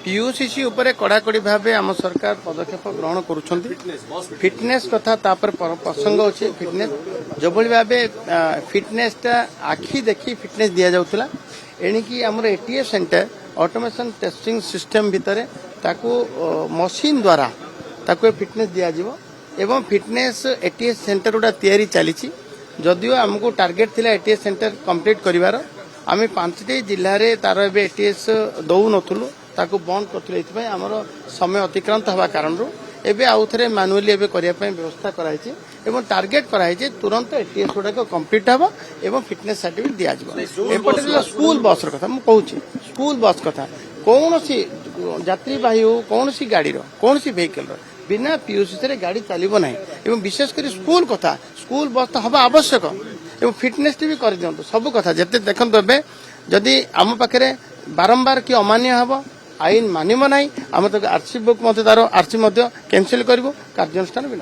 पीयूसीसी उपरे कड़ाकड़ी भाव आम सरकार पदक्षेप ग्रहण करुछंती फिटनेस कथा तापर प्रसंग अच्छे फिटनेस जो भाव फिटनेस टा आखि देखी फिटनेस दि जाउथला एणिकी आमर ATS centre automation testing system भितर ताकू मशीन द्वारा ताकू फिटनेस दि जाव एवं फिटनेस एटीएस सेंटर गुड़ा तैयारी चली जदियो आमको टार्गेट थिला एटीएस सेंटर कंप्लीट करिवार आम 5टी जिले में तार एटीएस दौ नथुलु ताकू बंद करथिले आमर समय अतिक्रांत हवा कारण एबे आउ थे मानुअली एबे करिया पय व्यवस्था कराई एवं टार्गेट कराई तुरंत एटीएस गुड़ा कंप्लीट हबो एवं फिटनेस सर्टिफिकेट दिया जिवो एपटे स्कूल बस कथा मु कहूची स्कूल बस कथा कौन सी यात्रीवाही हो कौन सी गाड़ी कौन सी व्हीकल बिना पीयूसी रे गाड़ी चलिबो नाही एवं विशेषकर स्कूल कथा स्कूल बस तो हवा आवश्यक एवं फिटनेस भी कर दियंतु सब कथा जते देखंतु एबे जदि आम पाखरे बारंबार कि अमान्य हबो आईन मानिब नाही आम तो आरसी बुक मते तार आरसी कैंसिल करिवो कार्यानुष्ठान भी